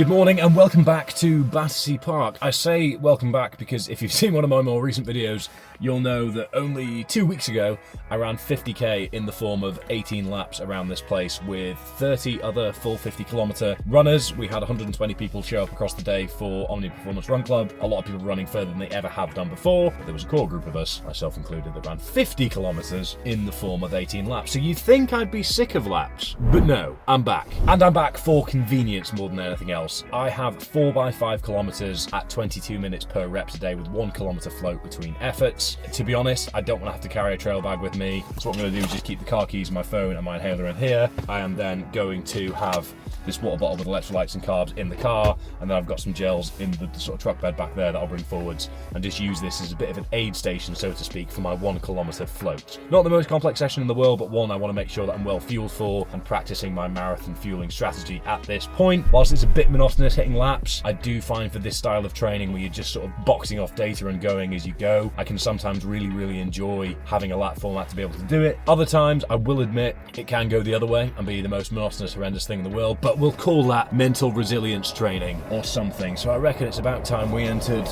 morning and welcome back to Battersea Park. I say welcome back because if you've seen one of my more recent videos, you'll know that only 2 weeks ago I ran 50k in the form of 18 laps around this place with 30 other full 50km runners. We had 120 people show up across the day for Omni Performance Run Club. A lot of people running further than they ever have done before. But there was a core group of us, myself included, that ran 50 kilometers in the form of 18 laps. So you'd think I'd be sick of laps, but no, I'm back. And I'm back for convenience more than anything else. I have 4x5 kilometers at 22 minutes per rep today with 1 kilometer float between efforts. To be honest, I don't want to have to carry a trail bag with me. So what I'm going to do is just keep the car keys, my phone and my inhaler in here. I am then going to have this water bottle with electrolytes and carbs in the car, and then I've got some gels in the sort of truck bed back there that I'll bring forwards and just use this as a bit of an aid station, so to speak, for my 1 kilometer float. Not the most complex session in the world, but one I want to make sure that I'm well fueled for and practicing my marathon fueling strategy at this point. Whilst it's a bit monotonous hitting laps, I do find for this style of training where you're just sort of boxing off data and going as you go, I can sometimes really enjoy having a lap format to be able to do it. Other times, I will admit, it can go the other way and be the most monotonous, horrendous thing in the world, but we'll call that mental resilience training or something. So I reckon it's about time we entered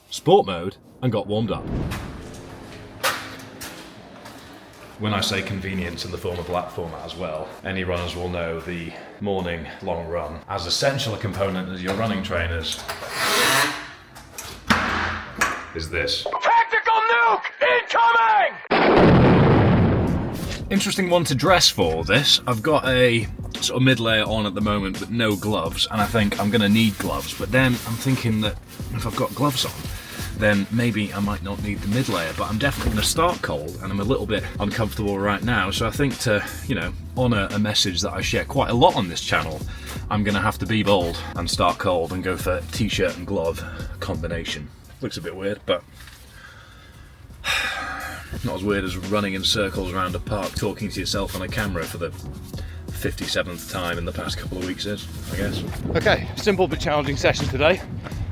sport mode and got warmed up. When I say convenience in the form of lap format as well, any runners will know the morning long run as essential a component as your running trainers is this. Tactical nuke incoming! Interesting one to dress for this. I've got a sort of mid layer on at the moment but no gloves, and I think I'm going to need gloves, but then I'm thinking that if I've got gloves on then maybe I might not need the mid layer, but I'm definitely going to start cold and I'm a little bit uncomfortable right now, so I think to, you know, honour a message that I share quite a lot on this channel, I'm going to have to be bold and start cold and go for t-shirt and glove combination. Looks a bit weird, but not as weird as running in circles around a park talking to yourself on a camera for the 57th time in the past couple of weeks is, I guess. Okay, simple but challenging session today.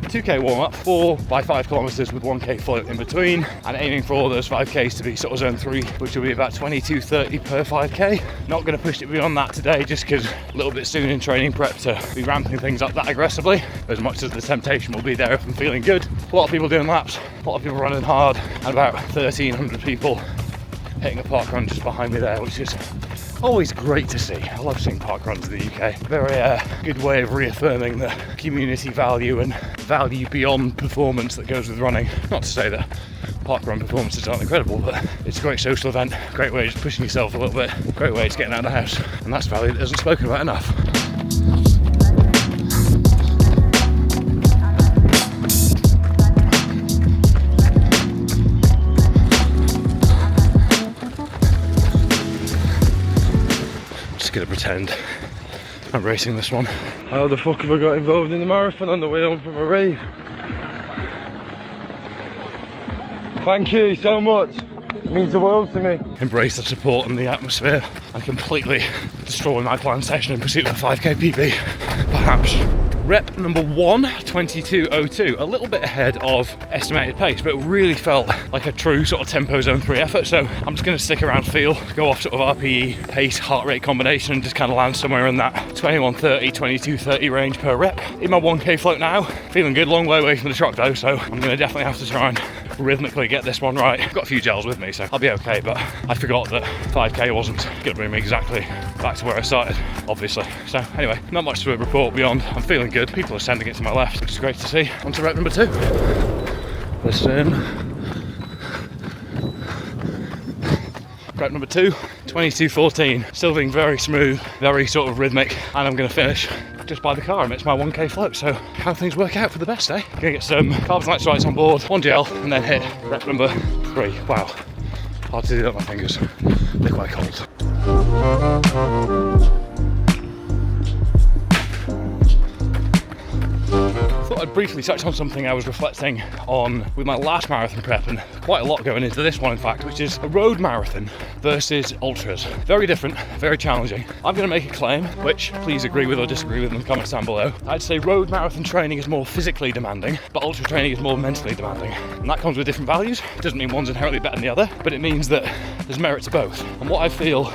2k warm up, 4x5 kilometers with 1k float in between, and aiming for all those 5ks to be sort of zone 3, which will be about 22:30 per 5k. Not going to push it beyond that today just because a little bit soon in training prep to be ramping things up that aggressively, as much as the temptation will be there if I'm feeling good. A lot of people doing laps, a lot of people running hard, and about 1,300 people hitting a park run just behind me there, which is always great to see. I love seeing park runs in the UK. Very good way of reaffirming the community value and value beyond performance that goes with running. Not to say that park run performances aren't incredible, but it's a great social event, great way of just pushing yourself a little bit, great way of getting out of the house, and that's value that isn't spoken about enough. Gonna pretend I'm racing this one. How the fuck have I got involved in the marathon on the way home from a rave? Thank you so much. It means the world to me. Embrace the support and the atmosphere and completely destroy my planned session in pursuit of a 5k PB, perhaps. Rep number 1, 22:02, a little bit ahead of estimated pace, but it really felt like a true sort of tempo zone 3 effort, so I'm just going to stick around feel, go off sort of RPE, pace, heart rate combination, and just kind of land somewhere in that 21:30, 22:30 range per rep. In my 1k float now, feeling good, long way away from the truck though, so I'm going to definitely have to try and rhythmically get this one right. I've got a few gels with me, so I'll be okay, but I forgot that 5k wasn't going to bring me exactly back to where I started, obviously. So anyway, not much to report beyond I'm feeling good. People are sending it to my left, which is great to see. On to rep number 2. Listen. Rep number 2, 22:14. Still being very smooth, very sort of rhythmic, and I'm going to finish just by the car and it's my 1k float, so how things work out for the best, eh? Gonna get some carbs and electrolytes on board, 1 gel, and then hit rep number 3. Wow, hard to do that with my fingers, they're quite cold. I thought I'd briefly touch on something I was reflecting on with my last marathon prep, and quite a lot going into this one in fact, which is a road marathon versus ultras. Very different, very challenging. I'm going to make a claim, which please agree with or disagree with in the comments down below. I'd say road marathon training is more physically demanding, but ultra training is more mentally demanding. And that comes with different values. It doesn't mean one's inherently better than the other, but it means that there's merit to both. And what I feel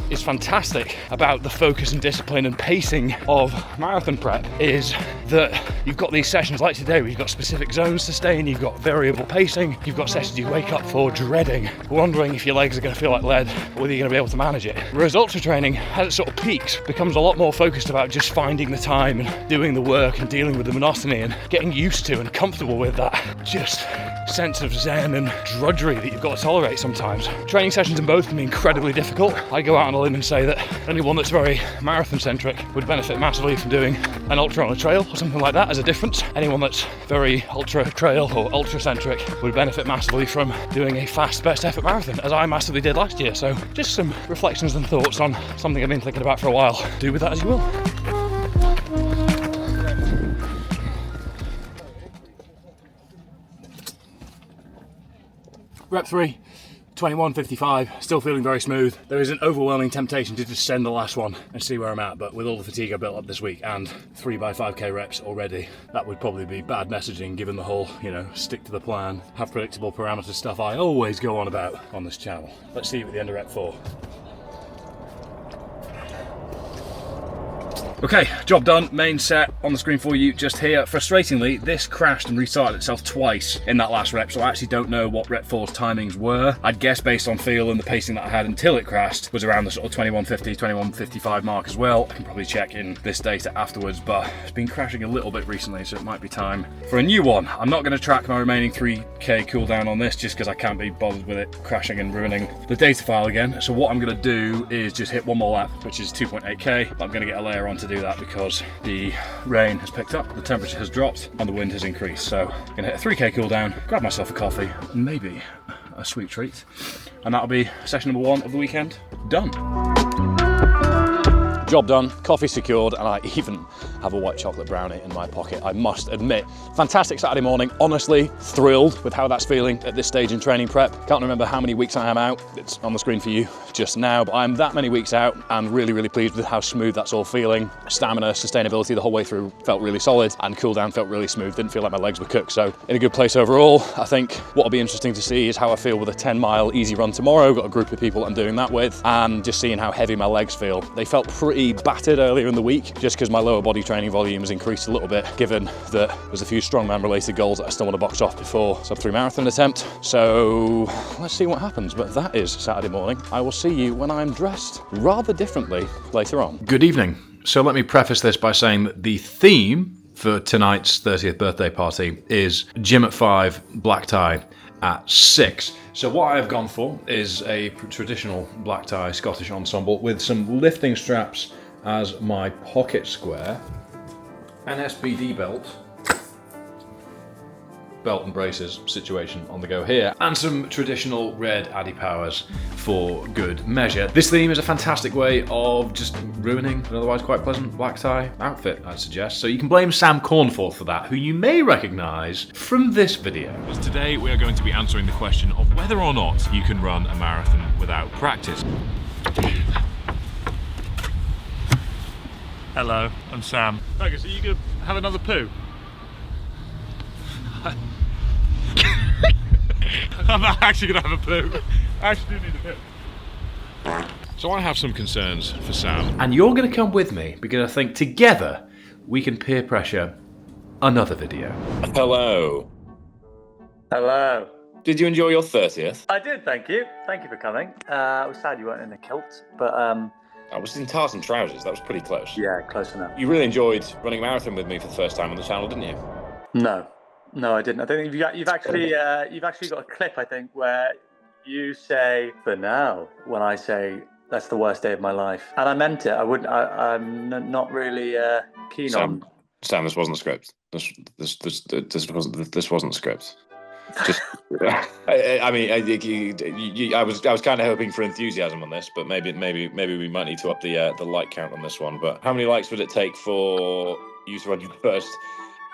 is fantastic about the focus and discipline and pacing of marathon prep is that you've got these sessions like today where you've got specific zones to stay in, you've got variable pacing, you've got sessions you wake up for dreading, wondering if your legs are going to feel like lead or whether you're going to be able to manage it. Whereas ultra training, as it sort of peaks, becomes a lot more focused about just finding the time and doing the work and dealing with the monotony and getting used to and comfortable with that just sense of zen and drudgery that you've got to tolerate sometimes. Training sessions in both can be incredibly difficult. I go out on a limb and say that anyone that's very marathon centric would benefit massively from doing an ultra on a trail or something like that as a difference. Anyone that's very ultra trail or ultra centric would benefit massively from doing a fast best effort marathon, as I massively did last year. So just some reflections and thoughts on something I've been thinking about for a while. Do with that as you will. Rep 3, 21.55, still feeling very smooth. There is an overwhelming temptation to just send the last one and see where I'm at, but with all the fatigue I built up this week and 3x5k reps already, that would probably be bad messaging given the whole, stick to the plan, have predictable parameter stuff I always go on about on this channel. Let's see you at the end of rep 4. Okay, job done, main set on the screen for you just here. Frustratingly, this crashed and restarted itself twice in that last rep, so I actually don't know what rep 4's timings were. I'd guess based on feel and the pacing that I had until it crashed was around the sort of 21.50, 21.55 mark as well. I can probably check in this data afterwards, but it's been crashing a little bit recently, so it might be time for a new one. I'm not going to track my remaining 3k cooldown on this just because I can't be bothered with it crashing and ruining the data file again. So what I'm going to do is just hit one more lap, which is 2.8k. I'm going to get a layer on to do that because the rain has picked up, the temperature has dropped, and the wind has increased. So I'm going to hit a 3k cooldown, grab myself a coffee, maybe a sweet treat, and that'll be session number 1 of the weekend done. Job done, coffee secured, and I even have a white chocolate brownie in my pocket, I must admit. Fantastic Saturday morning, honestly thrilled with how that's feeling at this stage in training prep. Can't remember how many weeks I am out, it's on the screen for you just now, but I'm that many weeks out and really, really pleased with how smooth that's all feeling. Stamina, sustainability the whole way through felt really solid, and cool down felt really smooth, didn't feel like my legs were cooked, so in a good place overall. I think what'll be interesting to see is how I feel with a 10-mile easy run tomorrow. Got a group of people I'm doing that with, and just seeing how heavy my legs feel. They felt pretty battered earlier in the week, just because my lower body training volume has increased a little bit, given that there's a few strongman related goals that I still want to box off before sub-3 marathon attempt. So let's see what happens, but that is Saturday morning. I will see you when I'm dressed rather differently later on. Good evening. So let me preface this by saying that the theme for tonight's 30th birthday party is gym at 5, black tie at 6. So what I've gone for is a traditional black tie Scottish ensemble with some lifting straps as my pocket square, an SBD belt and braces situation on the go here, and some traditional red Addy Powers for good measure. This theme is a fantastic way of just ruining an otherwise quite pleasant black tie outfit, I'd suggest. So you can blame Sam Cornforth for that, who you may recognise from this video. Today we are going to be answering the question of whether or not you can run a marathon without practice. Hello, I'm Sam. Okay, so you gonna have another poo? I'm not actually gonna have a poo. I actually do need a poo. So I have some concerns for Sam. And you're going to come with me because I think together we can peer pressure another video. Hello. Hello. Did you enjoy your 30th? I did, thank you. Thank you for coming. I was sad you weren't in a kilt, but I was in tartan trousers. That was pretty close. yeah, close enough. You really enjoyed running a marathon with me for the first time on the channel, didn't you? No, I didn't. I don't think you've actually got a clip, I think, where you say "for now" when I say that's the worst day of my life, and I meant it. I'm not really keen on. Sam, this wasn't a script. This wasn't a script. Just, I was kind of hoping for enthusiasm on this, but maybe we might need to up the like count on this one. But how many likes would it take for you to run your first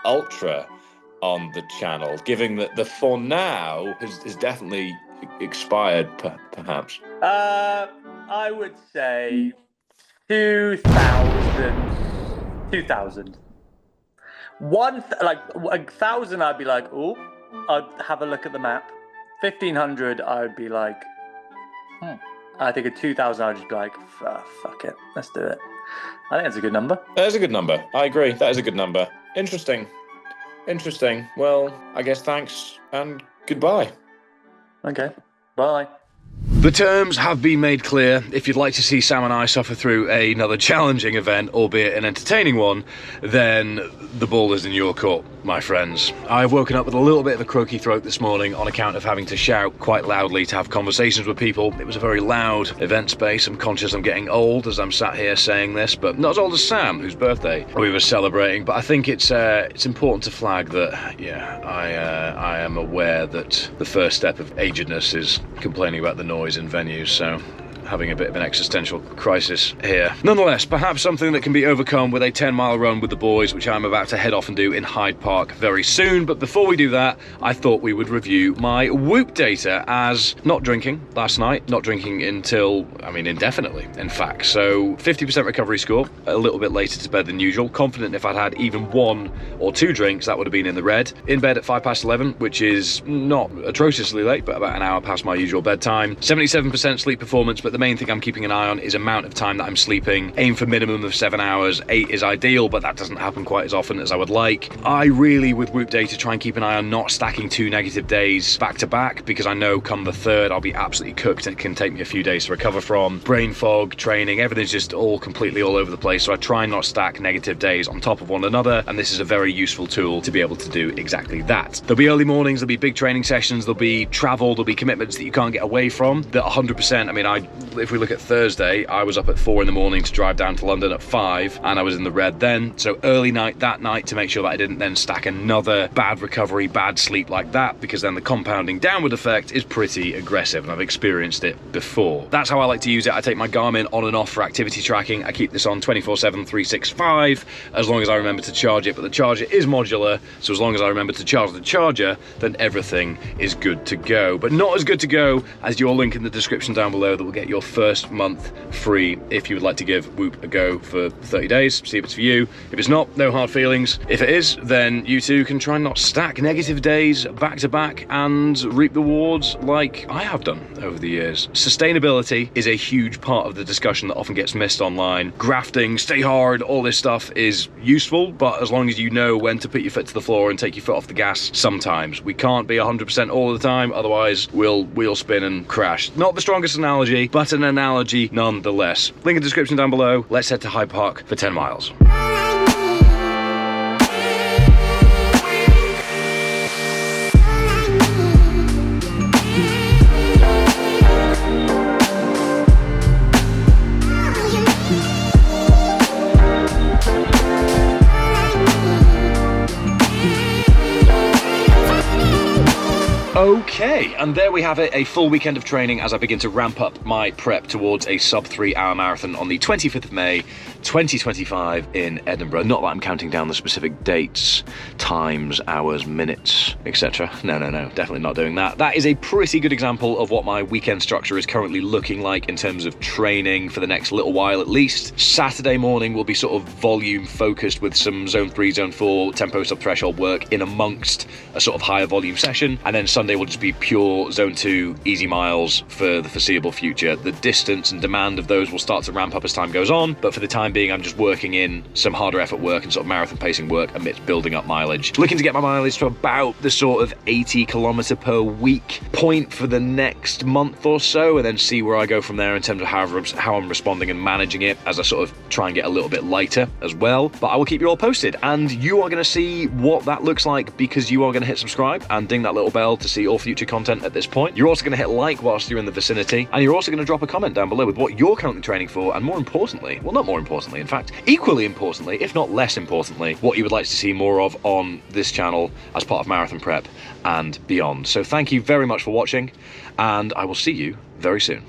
ultra on the channel, given that the for now has definitely expired, perhaps? I would say 2,000. 1,000, I'd be like, oh, I'd have a look at the map. 1,500, I'd be like, I think at 2,000, I'd just be like, fuck it, let's do it. I think that's a good number. That is a good number. I agree. That is a good number. Interesting. Well, I guess thanks and goodbye. Okay, bye. The terms have been made clear. If you'd like to see Sam and I suffer through another challenging event, albeit an entertaining one, then the ball is in your court, my friends. I've woken up with a little bit of a croaky throat this morning on account of having to shout quite loudly to have conversations with people. It was a very loud event space. I'm conscious I'm getting old as I'm sat here saying this, but not as old as Sam, whose birthday we were celebrating. But I think it's important to flag that, yeah, I am aware that the first step of agedness is complaining about the noise in venues, so having a bit of an existential crisis here. Nonetheless, perhaps something that can be overcome with a 10-mile run with the boys, which I'm about to head off and do in Hyde Park very soon. But before we do that, I thought we would review my Whoop data, as not drinking last night, not drinking until, indefinitely, in fact. So 50% recovery score, a little bit later to bed than usual. Confident if I'd had even 1 or 2 drinks, that would have been in the red. In bed at 11:05, which is not atrociously late, but about an hour past my usual bedtime. 77% sleep performance, but the main thing I'm keeping an eye on is amount of time that I'm sleeping. Aim for minimum of 7 hours. 8 is ideal, but that doesn't happen quite as often as I would like. I really, with Whoop data, try and keep an eye on not stacking 2 negative days back to back, because I know come the 3rd I'll be absolutely cooked and it can take me a few days to recover from. Brain fog, training, everything's just completely all over the place, so I try and not stack negative days on top of one another, and this is a very useful tool to be able to do exactly that. There'll be early mornings, there'll be big training sessions, there'll be travel, there'll be commitments that you can't get away from. That 100%, if we look at Thursday, I was up at 4 in the morning to drive down to London at 5, and I was in the red then. So early night that night to make sure that I didn't then stack another bad recovery, bad sleep like that, because then the compounding downward effect is pretty aggressive, and I've experienced it before. That's how I like to use it. I take my Garmin on and off for activity tracking. I keep this on 24/7, 365, as long as I remember to charge it, but the charger is modular, so as long as I remember to charge the charger, then everything is good to go. But not as good to go as your link in the description down below that will get your first month free if you would like to give Whoop a go for 30 days. See if it's for you. If it's not, no hard feelings. If it is, then you too can try and not stack negative days back to back and reap the rewards like I have done over the years. Sustainability is a huge part of the discussion that often gets missed online. Grafting, stay hard, all this stuff is useful, but as long as you know when to put your foot to the floor and take your foot off the gas sometimes. We can't be 100% all the time, otherwise we'll wheel spin and crash. Not the strongest analogy, but an analogy nonetheless. Link in the description down below. Let's head to Hyde Park for 10 miles. Okay, and there we have it, a full weekend of training as I begin to ramp up my prep towards a sub 3 hour marathon on the 25th of May 2025 in Edinburgh. Not that I'm counting down the specific dates, times, hours, minutes, etc. No, definitely not doing that. That is a pretty good example of what my weekend structure is currently looking like in terms of training for the next little while at least. Saturday morning will be sort of volume focused with some zone 3, zone 4 tempo sub-threshold work in amongst a sort of higher volume session, and then Sunday will just be pure zone 2 easy miles for the foreseeable future. The distance and demand of those will start to ramp up as time goes on, but for the time being I'm just working in some harder effort work and sort of marathon pacing work amidst building up mileage. Looking to get my mileage to about the sort of 80 kilometre per week point for the next month or so, and then see where I go from there in terms of how I'm responding and managing it as I sort of try and get a little bit lighter as well. But I will keep you all posted, and you are going to see what that looks like because you are going to hit subscribe and ding that little bell to see all future content at this point. You're also going to hit like whilst you're in the vicinity, and you're also going to drop a comment down below with what you're currently training for, and more importantly, well, not more importantly, in fact, equally importantly, if not less importantly, what you would like to see more of on this channel as part of Marathon Prep and beyond. So thank you very much for watching, and I will see you very soon.